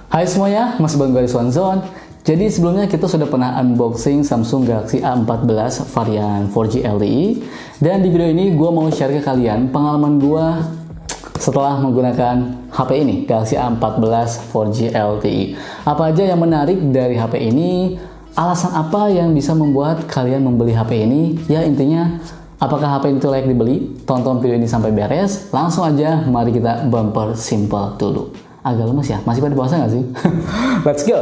Hai semuanya, masih bareng gue di Swanzone. Jadi sebelumnya kita sudah pernah unboxing Samsung Galaxy A14 varian 4G LTE. Dan di video ini gue mau share ke kalian pengalaman gue setelah menggunakan HP ini, Galaxy A14 4G LTE. Apa aja yang menarik dari HP ini? Alasan apa yang bisa membuat kalian membeli HP ini? Ya intinya, apakah HP ini layak dibeli? Tonton video ini sampai beres. Langsung aja, mari kita bumper simple dulu. Agak lemes ya? Masih pada puasa nggak sih? Let's go!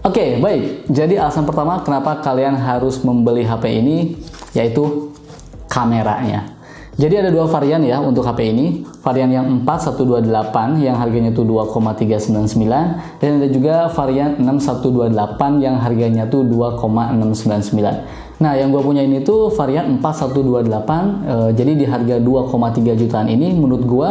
Oke, baik. Jadi alasan pertama kenapa kalian harus membeli HP ini, yaitu kameranya. Jadi ada dua varian ya untuk HP ini. Varian yang 4128 yang harganya tuh 2,399, dan ada juga varian 6128 yang harganya tuh 2,699. Nah, yang gue punya ini tuh varian 4128, jadi di harga 2,3 jutaan ini menurut gue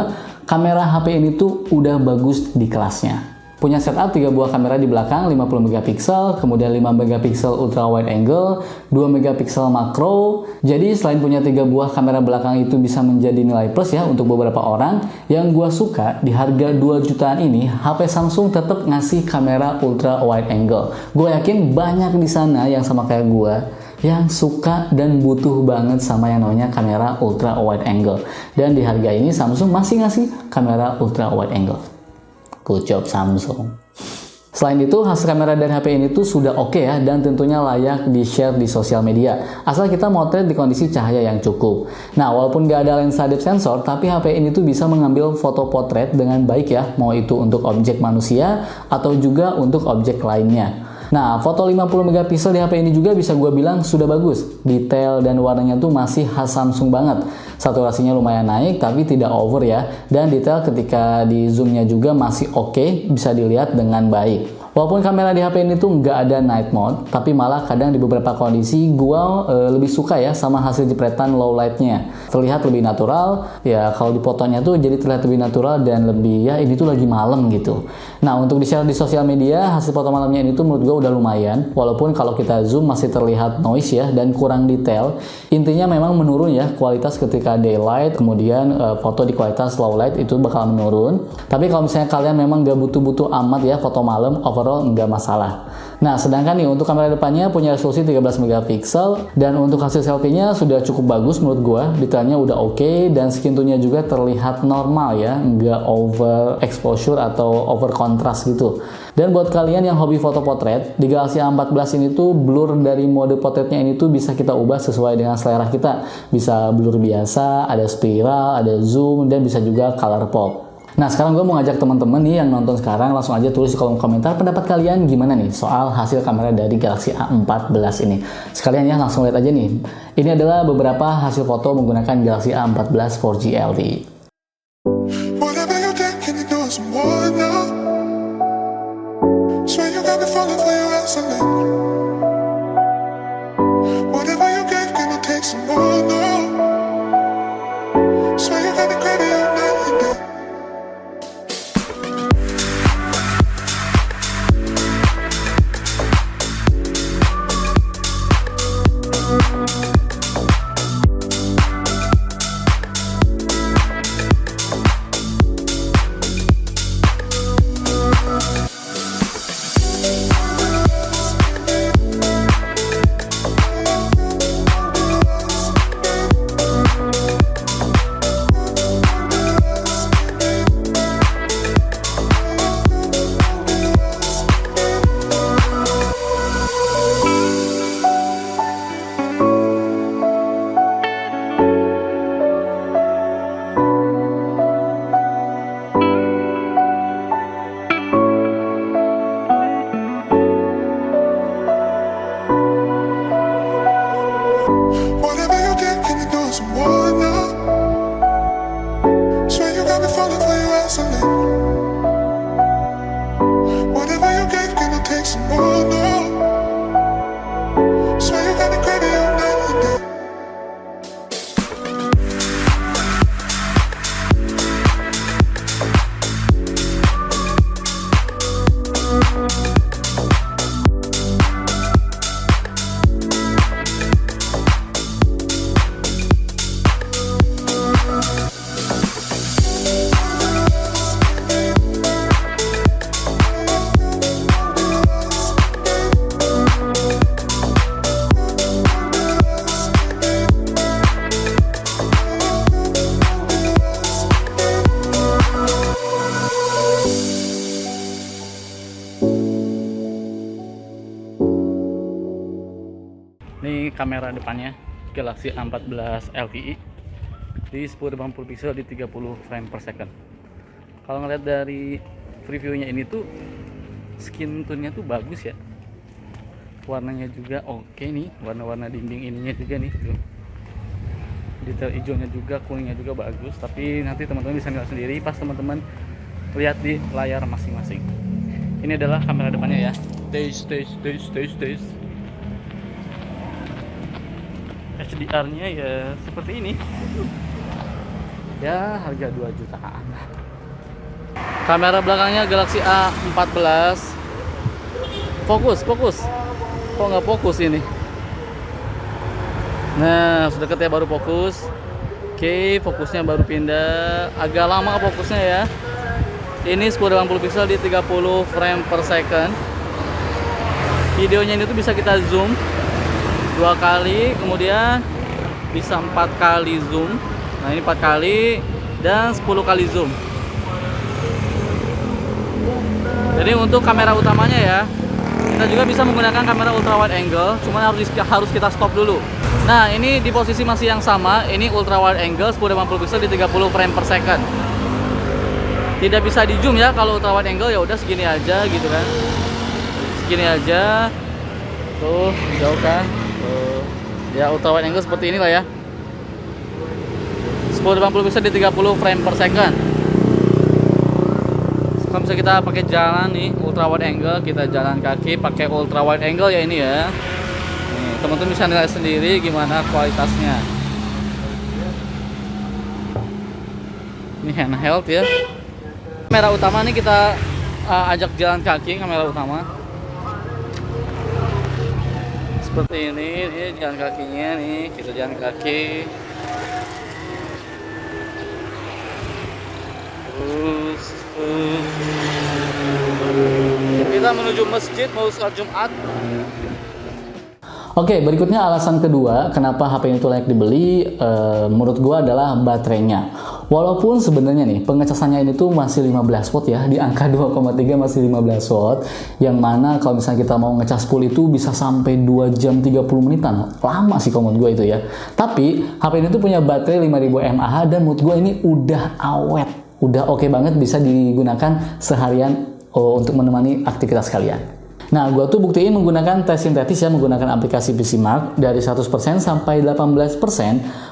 kamera HP ini tuh udah bagus di kelasnya. Punya setup 3 buah kamera di belakang 50 megapiksel, kemudian 5 megapiksel ultra wide angle, 2 megapiksel makro. Jadi selain punya 3 buah kamera belakang itu bisa menjadi nilai plus ya untuk beberapa orang. Yang gue suka di harga 2 jutaan ini, HP Samsung tetap ngasih kamera ultra wide angle. Gue yakin banyak di sana yang sama kayak gue, yang suka dan butuh banget sama yang namanya kamera ultra wide angle. Dan di harga ini Samsung masih ngasih kamera ultra wide angle. Good job Samsung. Selain itu, hasil kamera dari HP ini tuh sudah oke ya, dan tentunya layak di-share di sosial media. Asal kita motret di kondisi cahaya yang cukup. Nah, walaupun nggak ada lensa depth sensor, tapi HP ini tuh bisa mengambil foto potret dengan baik ya, mau itu untuk objek manusia atau juga untuk objek lainnya. Nah, foto 50 megapiksel di HP ini juga bisa gue bilang sudah bagus. Detail dan warnanya tuh masih khas Samsung banget. Saturasinya lumayan naik, tapi tidak over ya. Dan detail ketika di zoomnya juga masih oke, bisa dilihat dengan baik. Walaupun kamera di HP ini tuh nggak ada night mode, tapi malah kadang di beberapa kondisi gua lebih suka ya sama hasil jepretan low lightnya. Terlihat lebih natural, ya kalau di fotonya tuh jadi terlihat lebih natural dan lebih ya ini tuh lagi malam gitu. Nah, untuk di-share di sosial media, hasil foto malamnya ini tuh menurut gua udah lumayan. Walaupun kalau kita zoom masih terlihat noise ya dan kurang detail. Intinya memang menurun ya kualitas ketika daylight, kemudian foto di kualitas low light itu bakal menurun. Tapi kalau misalnya kalian memang gak butuh-butuh amat ya foto malam, overall nggak masalah. Nah, sedangkan nih untuk kamera depannya punya resolusi 13 megapiksel, dan untuk hasil selfie-nya sudah cukup bagus menurut gua. Detailnya udah oke, dan skin tone-nya juga terlihat normal ya, nggak over exposure atau over contrast gitu. Dan buat kalian yang hobi foto potret, di Galaxy A14 ini tuh blur dari mode potretnya ini tuh bisa kita ubah sesuai dengan selera kita. Bisa blur biasa, ada spiral, ada zoom, dan bisa juga color pop. Nah, sekarang gue mau ngajak teman-teman nih yang nonton sekarang, langsung aja tulis di kolom komentar pendapat kalian gimana nih soal hasil kamera dari Galaxy A14 ini. Sekalian ya, langsung lihat aja nih. Ini adalah beberapa hasil foto menggunakan Galaxy A14 4G LTE. Ini kamera depannya Galaxy A14 LTE di 1080 pixel di 30 frame per second. Kalau ngeliat dari previewnya ini tuh skin tone-nya tuh bagus ya. Warnanya juga oke nih, warna-warna dinding ininya juga nih tuh. Detail hijaunya juga, kuningnya juga bagus. Tapi nanti teman-teman bisa lihat sendiri pas teman-teman lihat di layar masing-masing. Ini adalah kamera depannya ya. Tes. HDR-nya ya seperti ini. Ya harga 2 jutaan. Kamera belakangnya Galaxy A14. Fokus. Kok nggak fokus ini? Nah, sudah deket ya, baru fokus. Oke, fokusnya baru pindah. Agak lama fokusnya ya. Ini 1080 pixel di 30 frame per second. Videonya ini tuh bisa kita zoom 2 kali, kemudian bisa 4 kali zoom. Nah, ini 4 kali dan 10 kali zoom. Jadi untuk kamera utamanya ya, kita juga bisa menggunakan kamera ultra wide angle, cuman harus kita stop dulu. Nah, ini di posisi masih yang sama. Ini ultra wide angle 1080 pixel di 30 frame per second. Tidak bisa di zoom ya. Kalau ultra wide angle ya udah segini aja gitu kan. Segini aja. Tuh, jauh kan. Tuh. Ya ultra wide angle seperti inilah ya. 1080 pixel di 30 frame per second. Kalau misalnya kita pakai jalan nih ultra wide angle, kita jalan kaki pakai ultra wide angle ya ini ya. Nih, teman-teman bisa lihat sendiri gimana kualitasnya. Ini handheld ya. Kamera utama nih kita ajak jalan kaki, kamera utama. Seperti ini jalan kakinya nih, kita jalan kaki. Terus kita menuju masjid mau sholat Jumat. Oke, berikutnya alasan kedua kenapa HP ini tuh layak dibeli, menurut gua adalah baterainya. Walaupun sebenarnya nih pengecasannya ini tuh masih 15 watt ya, di angka 2,3 masih 15 watt, yang mana kalau misalnya kita mau ngecas full itu bisa sampai 2 jam 30 menitan. Lama sih kalau menurut gua itu ya. Tapi HP ini tuh punya baterai 5000 mAh dan menurut gua ini udah awet. Udah oke banget, bisa digunakan seharian untuk menemani aktivitas kalian. Nah, gue tuh buktiin menggunakan tes sintetis ya, menggunakan aplikasi PCMark dari 100% sampai 18%.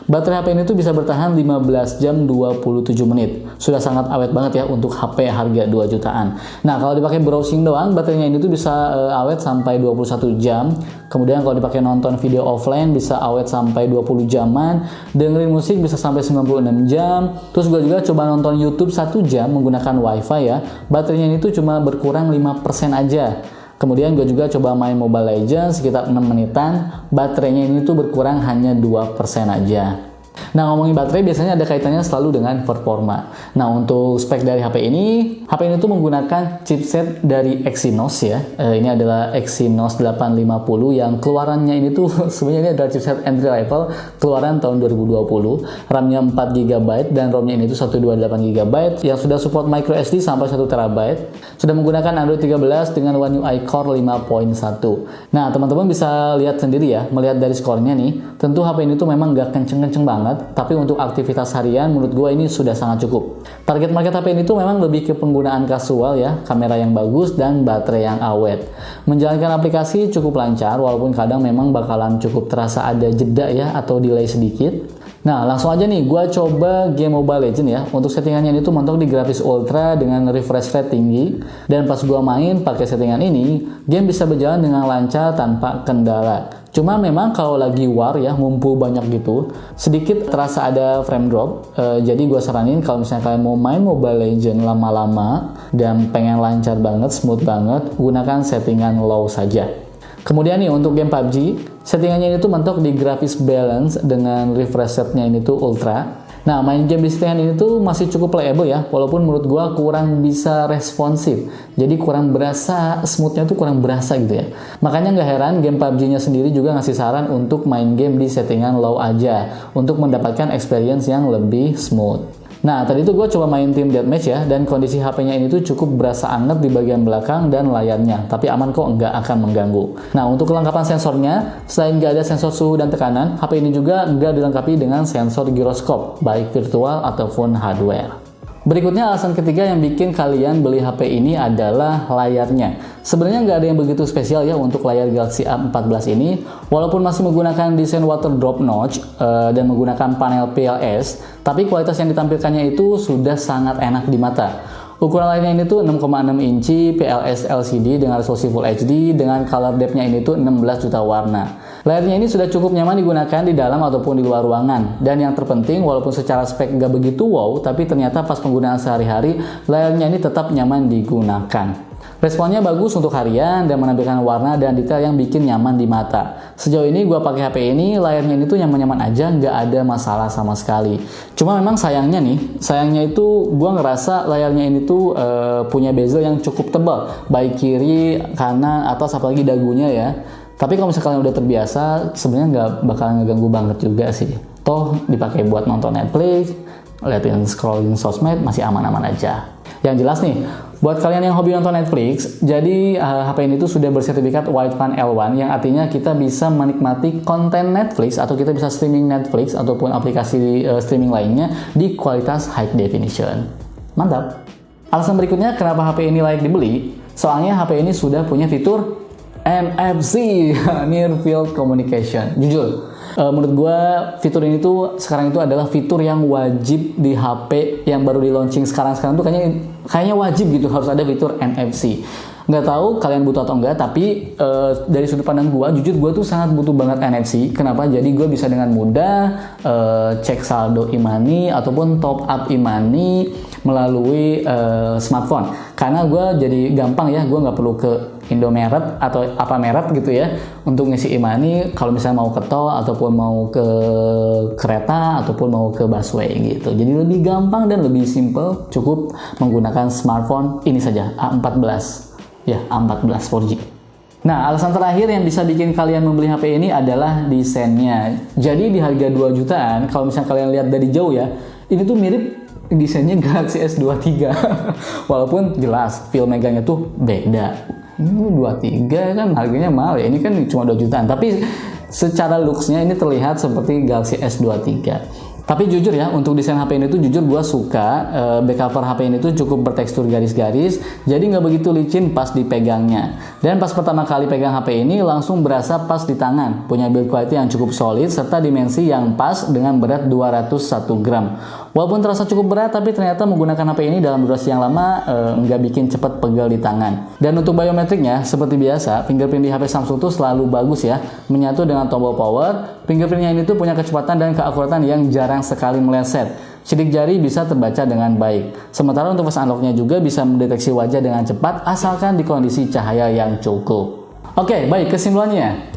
Baterai HP ini tuh bisa bertahan 15 jam 27 menit. Sudah sangat awet banget ya untuk HP harga 2 jutaan. Nah, kalau dipakai browsing doang, baterainya ini tuh bisa awet sampai 21 jam. Kemudian kalau dipakai nonton video offline bisa awet sampai 20 jaman. Dengerin musik bisa sampai 96 jam. Terus gue juga coba nonton YouTube 1 jam menggunakan WiFi ya. Baterainya ini tuh cuma berkurang 5% aja. Kemudian gue juga coba main Mobile Legends sekitar 6 menitan, baterainya ini tuh berkurang hanya 2% aja. Nah, ngomongin baterai biasanya ada kaitannya selalu dengan performa. Nah, untuk spek dari HP ini tuh menggunakan chipset dari Exynos ya. Ini adalah Exynos 850 yang keluarannya ini tuh sebenarnya ini adalah chipset entry level keluaran tahun 2020. RAM-nya 4GB dan ROM-nya ini tuh 128GB yang sudah support microSD sampai 1TB. Sudah menggunakan Android 13 dengan One UI Core 5.1. Nah, teman-teman bisa lihat sendiri ya, melihat dari skornya nih, tentu HP ini tuh memang gak kenceng-kenceng banget, tapi untuk aktivitas harian menurut gue ini sudah sangat cukup. Target market HP ini tuh memang lebih ke penggunaan kasual ya, kamera yang bagus dan baterai yang awet. Menjalankan aplikasi cukup lancar, walaupun kadang memang bakalan cukup terasa ada jeda ya atau delay sedikit. Nah, langsung aja nih gue coba game Mobile Legends ya. Untuk settingannya ini tuh mentok di grafis ultra dengan refresh rate tinggi, dan pas gue main pakai settingan ini, game bisa berjalan dengan lancar tanpa kendala. Cuma memang kalau lagi war ya, ngumpul banyak gitu, sedikit terasa ada frame drop. Jadi gue saranin kalau misalnya kalian mau main Mobile Legends lama-lama dan pengen lancar banget, smooth banget, gunakan settingan low saja. Kemudian nih untuk game PUBG, settingannya ini tuh mentok di grafis balance dengan refresh rate-nya ini tuh ultra. Nah, main game di settingan ini tuh masih cukup playable ya, walaupun menurut gua kurang bisa responsif. Jadi kurang berasa, smooth-nya tuh kurang berasa gitu ya. Makanya nggak heran game PUBG-nya sendiri juga ngasih saran untuk main game di settingan low aja, untuk mendapatkan experience yang lebih smooth. Nah, tadi itu gue coba main Team Deathmatch ya, dan kondisi HP-nya ini tuh cukup berasa anget di bagian belakang dan layarnya, tapi aman kok, nggak akan mengganggu. Nah, untuk kelengkapan sensornya, selain nggak ada sensor suhu dan tekanan, HP ini juga nggak dilengkapi dengan sensor giroskop, baik virtual ataupun hardware. Berikutnya alasan ketiga yang bikin kalian beli HP ini adalah layarnya. Sebenarnya nggak ada yang begitu spesial ya untuk layar Galaxy A14 ini, walaupun masih menggunakan desain water drop notch dan menggunakan panel PLS, tapi kualitas yang ditampilkannya itu sudah sangat enak di mata. Ukuran layarnya ini tuh 6,6 inci PLS LCD dengan resolusi Full HD dengan color depth-nya ini tuh 16 juta warna. Layarnya ini sudah cukup nyaman digunakan di dalam ataupun di luar ruangan. Dan yang terpenting, walaupun secara spek nggak begitu wow, tapi ternyata pas penggunaan sehari-hari, layarnya ini tetap nyaman digunakan. Responnya bagus untuk harian dan menampilkan warna dan detail yang bikin nyaman di mata. Sejauh ini gue pakai HP ini, layarnya ini tuh nyaman-nyaman aja, nggak ada masalah sama sekali. Cuma memang sayangnya itu gue ngerasa layarnya ini tuh punya bezel yang cukup tebal, baik kiri, kanan, atas, apalagi dagunya ya. Tapi kalau misalnya kalian udah terbiasa, sebenarnya nggak bakalan ngeganggu banget juga sih. Toh dipakai buat nonton Netflix, liatin scrolling sosmed, masih aman-aman aja. Yang jelas nih, buat kalian yang hobi nonton Netflix, jadi HP ini tuh sudah bersertifikat Wideband L1, yang artinya kita bisa menikmati konten Netflix atau kita bisa streaming Netflix ataupun aplikasi streaming lainnya di kualitas high definition. Mantap. Alasan berikutnya kenapa HP ini layak dibeli, soalnya HP ini sudah punya fitur NFC, Near Field Communication. Jujur, menurut gue fitur ini tuh sekarang itu adalah fitur yang wajib di HP yang baru di launching sekarang tuh kayaknya wajib gitu, harus ada fitur NFC. Nggak tahu kalian butuh atau enggak, tapi dari sudut pandang gue, jujur gue tuh sangat butuh banget NFC. Kenapa? Jadi gue bisa dengan mudah cek saldo e-money ataupun top up e-money melalui smartphone. Karena gue jadi gampang ya, gue nggak perlu ke Indomaret atau apa meret gitu ya untuk ngisi e-money kalau misalnya mau ke tol ataupun mau ke kereta ataupun mau ke busway gitu. Jadi lebih gampang dan lebih simple, cukup menggunakan smartphone ini saja, A14 ya, A14 4G. Nah, alasan terakhir yang bisa bikin kalian membeli HP ini adalah desainnya. Jadi di harga 2 jutaan, kalau misalnya kalian lihat dari jauh ya, ini tuh mirip desainnya Galaxy S23. Walaupun jelas feel megangnya tuh beda. Ini 23 kan harganya mahal ya, ini kan cuma 2 jutaan. Tapi secara looks-nya ini terlihat seperti Galaxy S23. Tapi jujur ya, untuk desain HP ini tuh jujur gue suka. Back cover HP ini tuh cukup bertekstur garis-garis, jadi nggak begitu licin pas dipegangnya. Dan pas pertama kali pegang HP ini langsung berasa pas di tangan. Punya build quality yang cukup solid serta dimensi yang pas dengan berat 201 gram. Walaupun terasa cukup berat, tapi ternyata menggunakan HP ini dalam durasi yang lama nggak bikin cepat pegel di tangan. Dan untuk biometriknya, seperti biasa, fingerprint di HP Samsung tuh selalu bagus ya, menyatu dengan tombol power. Fingerprintnya ini tuh punya kecepatan dan keakuratan yang jarang sekali meleset. Sidik jari bisa terbaca dengan baik. Sementara untuk face unlock-nya juga bisa mendeteksi wajah dengan cepat asalkan di kondisi cahaya yang cukup. Oke, baik, kesimpulannya.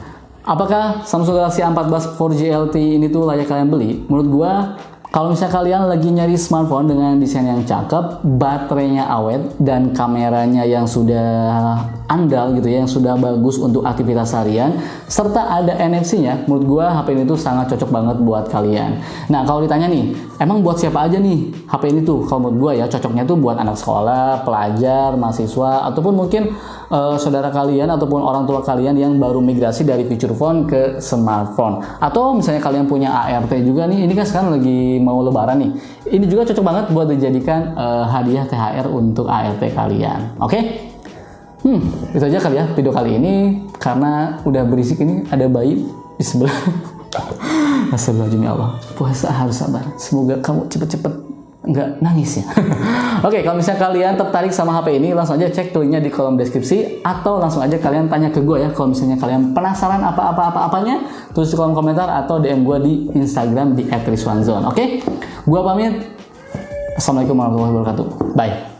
Apakah Samsung Galaxy A14 4G LTE ini tuh layak kalian beli? Menurut gua, kalau misalnya kalian lagi nyari smartphone dengan desain yang cakep, baterainya awet, dan kameranya yang sudah andal gitu ya, yang sudah bagus untuk aktivitas harian, serta ada NFC-nya, menurut gua HP ini tuh sangat cocok banget buat kalian. Nah, kalau ditanya nih, emang buat siapa aja nih HP ini tuh? Kalau menurut gua ya, cocoknya tuh buat anak sekolah, pelajar, mahasiswa, ataupun mungkin saudara kalian ataupun orang tua kalian yang baru migrasi dari feature phone ke smartphone. Atau misalnya kalian punya ART juga nih, ini kan sekarang lagi mau lebaran nih. Ini juga cocok banget buat dijadikan hadiah THR untuk ART kalian. Oke? Itu aja kali ya video kali ini, karena udah berisik ini ada bayi di sebelah. Astagfirullahaladzim, ya Allah. Puasa harus sabar. Semoga kamu cepet-cepet nggak nangis ya. Oke, kalau misalnya kalian tertarik sama HP ini, langsung aja cek linknya di kolom deskripsi, atau langsung aja kalian tanya ke gue ya kalau misalnya kalian penasaran apa-apanya, tulis di kolom komentar atau DM gue di Instagram di @rizwanzone. Oke, gue pamit. Assalamualaikum warahmatullahi wabarakatuh. Bye.